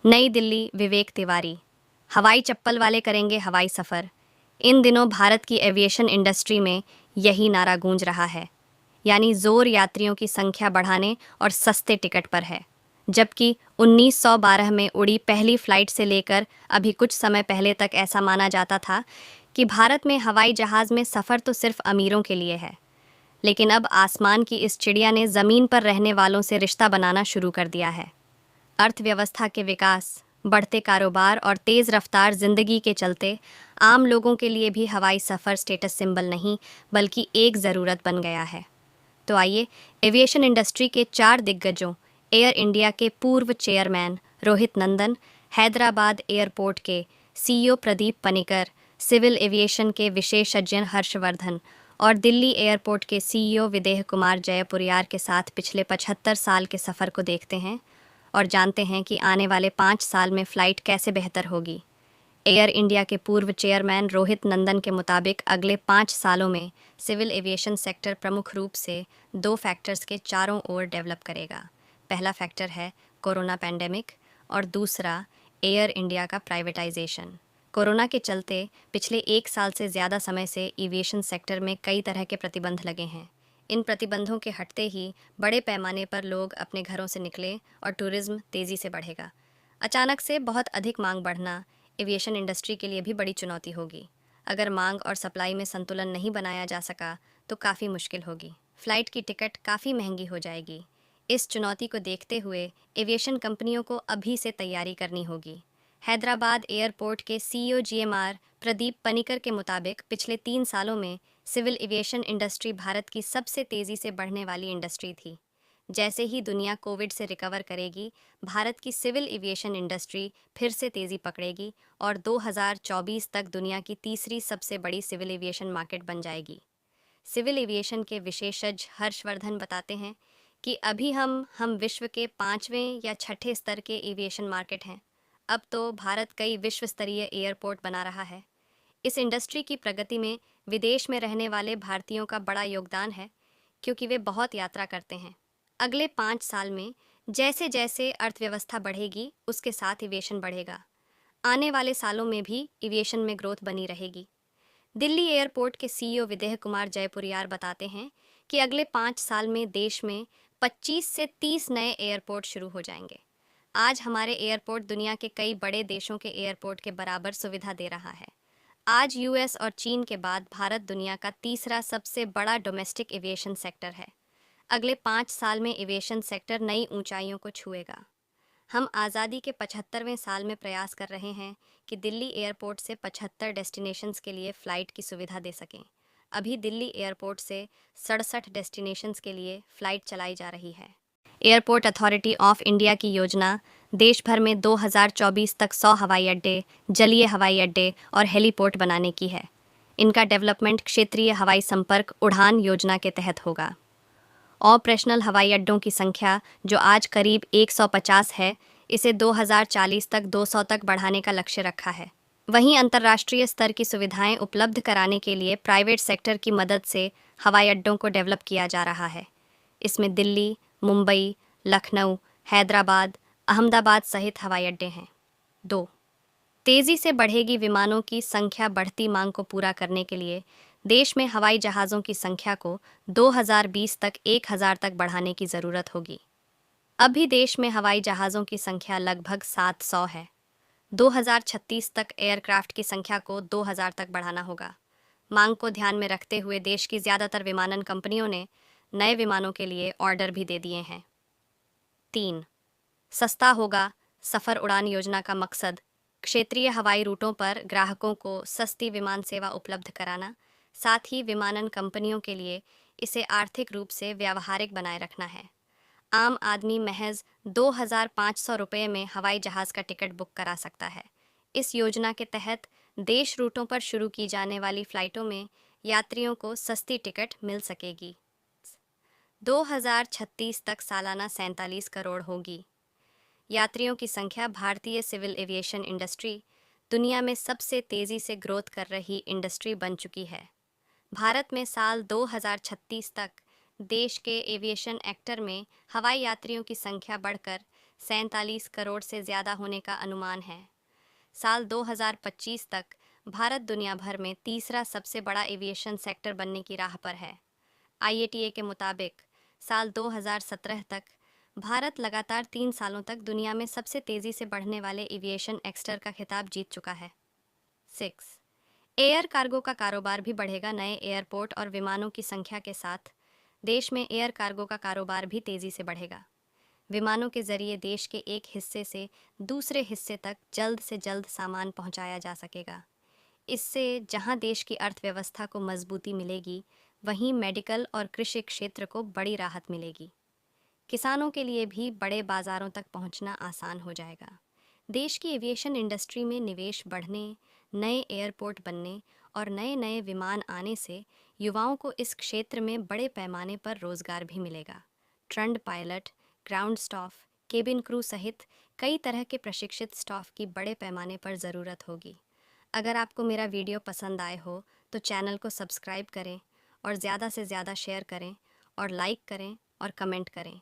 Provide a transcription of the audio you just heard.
नई दिल्ली, विवेक तिवारी। हवाई चप्पल वाले करेंगे हवाई सफ़र। इन दिनों भारत की एविएशन इंडस्ट्री में यही नारा गूंज रहा है, यानी जोर यात्रियों की संख्या बढ़ाने और सस्ते टिकट पर है। जबकि 1912 में उड़ी पहली फ्लाइट से लेकर अभी कुछ समय पहले तक ऐसा माना जाता था कि भारत में हवाई जहाज़ में सफ़र तो सिर्फ अमीरों के लिए है। लेकिन अब आसमान की इस चिड़िया ने ज़मीन पर रहने वालों से रिश्ता बनाना शुरू कर दिया है। अर्थव्यवस्था के विकास, बढ़ते कारोबार और तेज़ रफ्तार जिंदगी के चलते आम लोगों के लिए भी हवाई सफ़र स्टेटस सिंबल नहीं बल्कि एक ज़रूरत बन गया है। तो आइए एविएशन इंडस्ट्री के 4 दिग्गजों, एयर इंडिया के पूर्व चेयरमैन रोहित नंदन, हैदराबाद एयरपोर्ट के CEO Pradeep Panicker, civil aviation के विशेषज्ञ हर्षवर्धन और दिल्ली एयरपोर्ट के सीईओ विदेह कुमार जयपुरियार के साथ पिछले 75 साल के सफ़र को देखते हैं और जानते हैं कि आने वाले 5 साल में फ़्लाइट कैसे बेहतर होगी। एयर इंडिया के पूर्व चेयरमैन रोहित नंदन के मुताबिक अगले 5 सालों में सिविल एविएशन सेक्टर प्रमुख रूप से 2 फैक्टर्स के चारों ओर डेवलप करेगा। पहला फैक्टर है कोरोना पैंडेमिक और दूसरा एयर इंडिया का प्राइवेटाइजेशन। कोरोना के चलते पिछले 1 साल से ज़्यादा समय से एविएशन सेक्टर में कई तरह के प्रतिबंध लगे हैं। इन प्रतिबंधों के हटते ही बड़े पैमाने पर लोग अपने घरों से निकले और टूरिज्म तेज़ी से बढ़ेगा। अचानक से बहुत अधिक मांग बढ़ना एविएशन इंडस्ट्री के लिए भी बड़ी चुनौती होगी। अगर मांग और सप्लाई में संतुलन नहीं बनाया जा सका तो काफ़ी मुश्किल होगी। फ़्लाइट की टिकट काफ़ी महंगी हो जाएगी। इस चुनौती को देखते हुए एविएशन कंपनियों को अभी से तैयारी करनी होगी। हैदराबाद एयरपोर्ट के सीईओ जीएमआर प्रदीप पनिकर के मुताबिक पिछले 3 सालों में सिविल एविएशन इंडस्ट्री भारत की सबसे तेज़ी से बढ़ने वाली इंडस्ट्री थी। जैसे ही दुनिया कोविड से रिकवर करेगी, भारत की सिविल एविएशन इंडस्ट्री फिर से तेज़ी पकड़ेगी और 2024 तक दुनिया की तीसरी सबसे बड़ी सिविल एविएशन मार्केट बन जाएगी। सिविल एविएशन के विशेषज्ञ हर्षवर्धन बताते हैं कि अभी हम विश्व के 5वें या 6ठे स्तर के एविएशन मार्केट हैं। अब तो भारत कई विश्व स्तरीय एयरपोर्ट बना रहा है। इस इंडस्ट्री की प्रगति में विदेश में रहने वाले भारतीयों का बड़ा योगदान है, क्योंकि वे बहुत यात्रा करते हैं। अगले 5 साल में जैसे जैसे अर्थव्यवस्था बढ़ेगी, उसके साथ एविएशन बढ़ेगा। आने वाले सालों में भी एविएशन में ग्रोथ बनी रहेगी। दिल्ली एयरपोर्ट के सीईओ विदेह कुमार जयपुरियार बताते हैं कि अगले 5 साल में देश में 25 से 30 नए एयरपोर्ट शुरू हो जाएंगे। आज हमारे एयरपोर्ट दुनिया के कई बड़े देशों के एयरपोर्ट के बराबर सुविधा दे रहा है। आज यूएस और चीन के बाद भारत दुनिया का तीसरा सबसे बड़ा डोमेस्टिक एविएशन सेक्टर है। अगले 5 साल में एविएशन सेक्टर नई ऊंचाइयों को छुएगा। हम आज़ादी के 75वें साल में प्रयास कर रहे हैं कि दिल्ली एयरपोर्ट से 75 डेस्टिनेशंस के लिए फ़्लाइट की सुविधा दे सकें। अभी दिल्ली एयरपोर्ट से 67 डेस्टिनेशंस के लिए फ़्लाइट चलाई जा रही है। एयरपोर्ट अथॉरिटी ऑफ इंडिया की योजना देश भर में 2024 तक 100 हवाई अड्डे, जलीय हवाई अड्डे और हेलीपोर्ट बनाने की है। इनका डेवलपमेंट क्षेत्रीय हवाई संपर्क उड़ान योजना के तहत होगा। ऑपरेशनल हवाई अड्डों की संख्या जो आज करीब 150 है, इसे 2040 तक 200 तक बढ़ाने का लक्ष्य रखा है। वहीं अंतर्राष्ट्रीय स्तर की सुविधाएं उपलब्ध कराने के लिए प्राइवेट सेक्टर की मदद से हवाई अड्डों को डेवलप किया जा रहा है। इसमें दिल्ली, मुंबई, लखनऊ, हैदराबाद, अहमदाबाद सहित हवाई अड्डे हैं। 2. तेज़ी से बढ़ेगी विमानों की संख्या। बढ़ती मांग को पूरा करने के लिए देश में हवाई जहाज़ों की संख्या को 2020 तक 1000 तक बढ़ाने की ज़रूरत होगी। अभी देश में हवाई जहाज़ों की संख्या लगभग 700 है। 2036 तक एयरक्राफ्ट की संख्या को 2000 तक बढ़ाना होगा। मांग को ध्यान में रखते हुए देश की ज़्यादातर विमानन कंपनियों ने नए विमानों के लिए ऑर्डर भी दे दिए हैं। 3. सस्ता होगा सफ़र। उड़ान योजना का मकसद क्षेत्रीय हवाई रूटों पर ग्राहकों को सस्ती विमान सेवा उपलब्ध कराना, साथ ही विमानन कंपनियों के लिए इसे आर्थिक रूप से व्यावहारिक बनाए रखना है। आम आदमी महज 2500 रुपये में हवाई जहाज़ का टिकट बुक करा सकता है। इस योजना के तहत देश रूटों पर शुरू की जाने वाली फ़्लाइटों में यात्रियों को सस्ती टिकट मिल सकेगी। 2036 तक सालाना 47 करोड़ होगी। यात्रियों की संख्या। भारतीय सिविल एविएशन इंडस्ट्री दुनिया में सबसे तेज़ी से ग्रोथ कर रही इंडस्ट्री बन चुकी है। भारत में साल 2036 तक देश के एविएशन एक्टर में हवाई यात्रियों की संख्या बढ़कर 47 करोड़ से ज़्यादा होने का अनुमान है। साल 2025 तक भारत दुनिया भर में तीसरा सबसे बड़ा एविएशन सेक्टर बनने की राह पर है। आईएटीए के मुताबिक साल 2017 तक भारत लगातार 3 सालों तक दुनिया में सबसे तेज़ी से बढ़ने वाले एविएशन एक्टर का खिताब जीत चुका है। 6. एयर कार्गो का कारोबार भी बढ़ेगा। नए एयरपोर्ट और विमानों की संख्या के साथ देश में एयर कार्गो का कारोबार भी तेज़ी से बढ़ेगा। विमानों के जरिए देश के एक हिस्से से दूसरे हिस्से तक जल्द से जल्द सामान पहुंचाया जा सकेगा। इससे जहां देश की अर्थव्यवस्था को मजबूती मिलेगी, वहीं मेडिकल और कृषि क्षेत्र को बड़ी राहत मिलेगी। किसानों के लिए भी बड़े बाजारों तक पहुंचना आसान हो जाएगा। देश की एविएशन इंडस्ट्री में निवेश बढ़ने, नए एयरपोर्ट बनने और नए नए विमान आने से युवाओं को इस क्षेत्र में बड़े पैमाने पर रोजगार भी मिलेगा। Trend pilot, ground staff, cabin crew सहित कई तरह के प्रशिक्षित स्टाफ की बड़े पैमाने पर ज़रूरत होगी। अगर आपको मेरा वीडियो पसंद आए हो तो चैनल को सब्सक्राइब करें और ज़्यादा से ज़्यादा शेयर करें और लाइक करें और कमेंट करें।